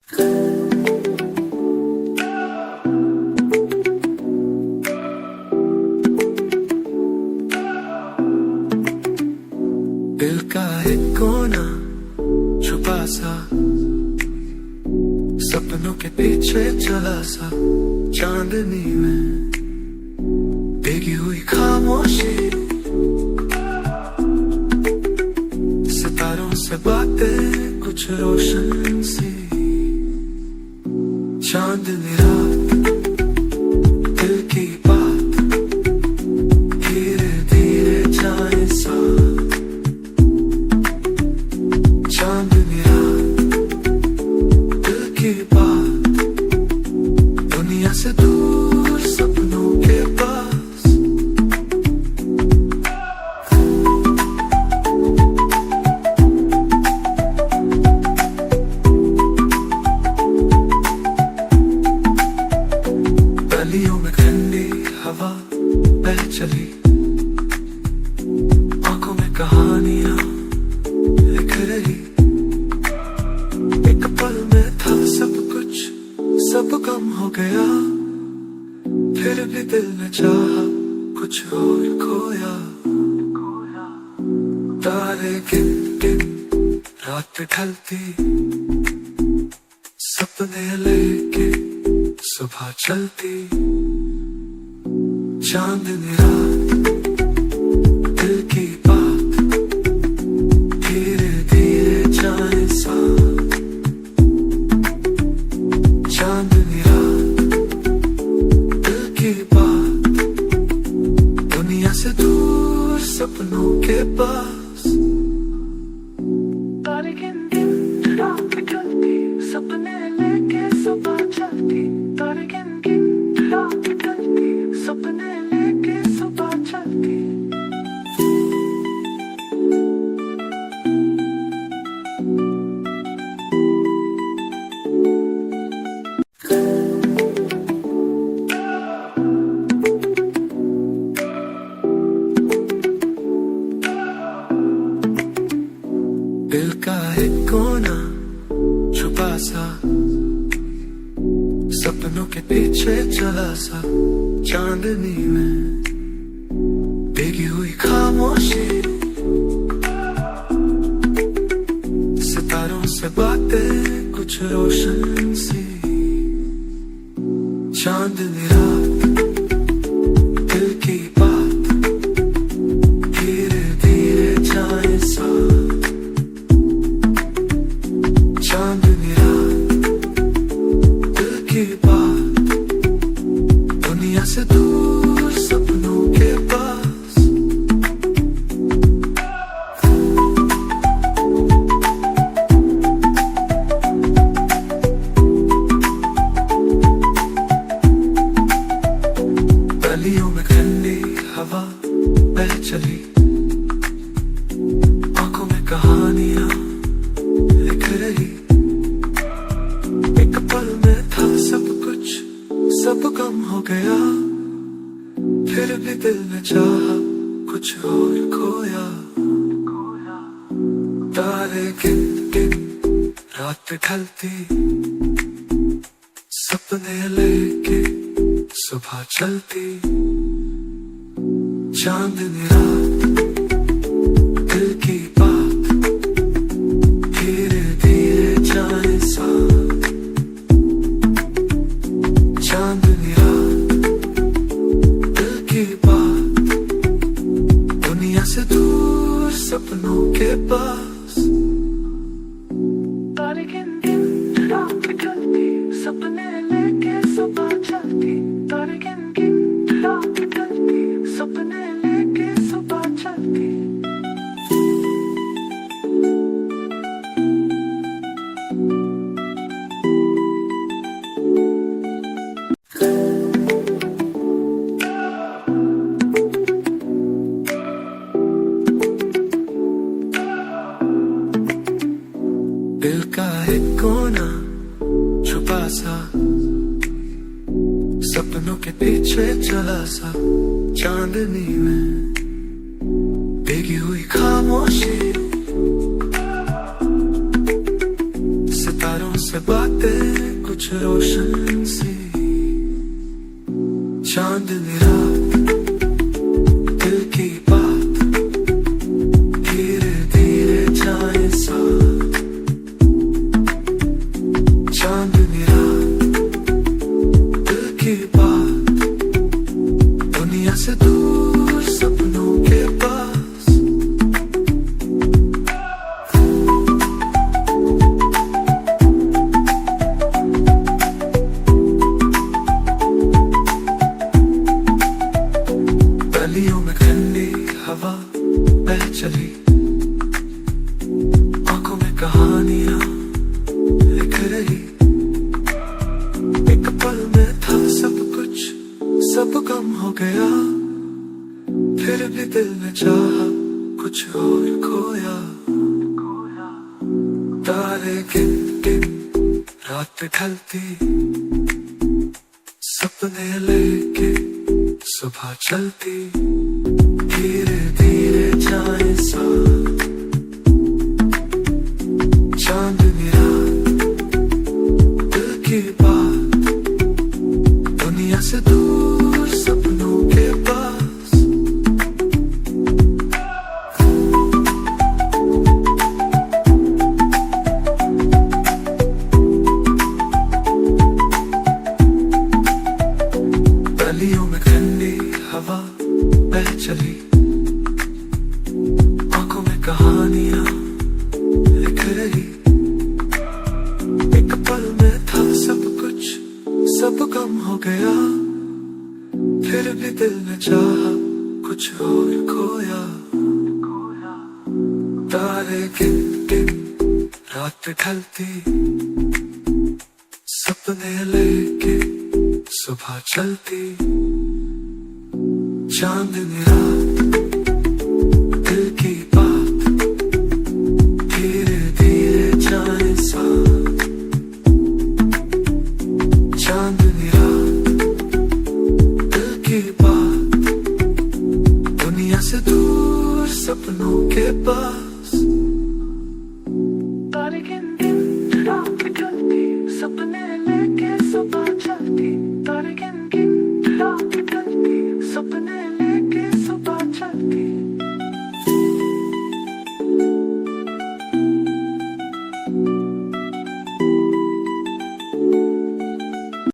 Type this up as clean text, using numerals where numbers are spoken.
दिल का एक कोना छुपा सा, सपनों के पीछे चला सा, चांदनी में भीगी हुई खामोशी, सितारों से बातें कुछ रोशन सी, चांदनी रात दिल की बात धीरे धीरे जाए सा, चांदनी रात दिल की बात दुनिया से दूर सपनों के पास। गलियों में ठंडी हवा बह चली, आंखों में कहानियां लिख रही, एक पल में था सब कुछ, सब कम हो गया, फिर भी दिल ने चाहा कुछ और खोया। तारे गिन गिन रात ढलती, सपने लेके सुबह चलती, चांदनी रात दिल की बात धीरे धीरे जाए सा, चांदनी रात दिल की बात दुनिया से दूर सपनों के पास। तारे गिन गिन रात ढलती, सपने लेके सुबह चलती, तारे गिन गिन रात ढलती, सपने लेके सुबह चलती। दिल का एक कोना छुपा सा, सपनों के पीछे चला सा, चांदनी में भीगी हुई खामोशी, सितारों से बातें कुछ रोशन सी, चांदनी रात दिल की बात धीरे धीरे जाए सा, चांदनी रात दिल की बात दुनिया से दूर सपनों के पास। गलियों में ठंडी हवा बह चली, आंखों में कहानियां लिख रही, एक पल में था सब कुछ, सब कम हो गया, फिर भी दिल ने चाहा कुछ और खोया। तारे गिन गिन रात ढलती, सपने लेके सुबह चलती, चांदनी रात दिल की बात धीरे धीरे जाए सा, चांदनी रात दिल की बात दुनिया से दूर सपनों के पास। तारे गिन गिन रात ढलती, सपने लेके सुबह चलती, तारे गिन गिन रात ढलती, सपने लेके सुबह चलती। दिल का एक कोना छुपा सा, सपनों के पीछे चला सा, चांदनी में भीगी हुई खामोशी, सितारों से बातें में कुछ रोशन सी चांदनी रात, दिल की बात धीरे धीरे जाए साथ। चांदनी रात, दिल की बात दुनिया से दूर सपनों के पास। गलियों में ठंडी हवा बह चली, आंखों में कहानियां लिख रही। एक पल में था सब कुछ, सब कम हो गया, फिर भी दिल ने चाहा कुछ और खोया। तारे गिन गिन रात ढलती, सपने लेके सुबह चलती, धीरे धीरे जाए साथ। चांदनी रात, दिल की बात दुनिया से दूर सपनों के पास। गलियों में ठंडी हवा बह चली, आंखों में कहानियां लिख रही। एक पल में था सब कुछ, सब कम हो गया, फिर भी दिल ने चाहा कुछ और खोया। तारे गिन गिन रात ढलती, सपने लेके सुबह चलती। चांदनी रात, दिल की बात धीरे धीरे जाए साथ। चांदनी रात, दिल की बात दुनिया से दूर सपनों के पास।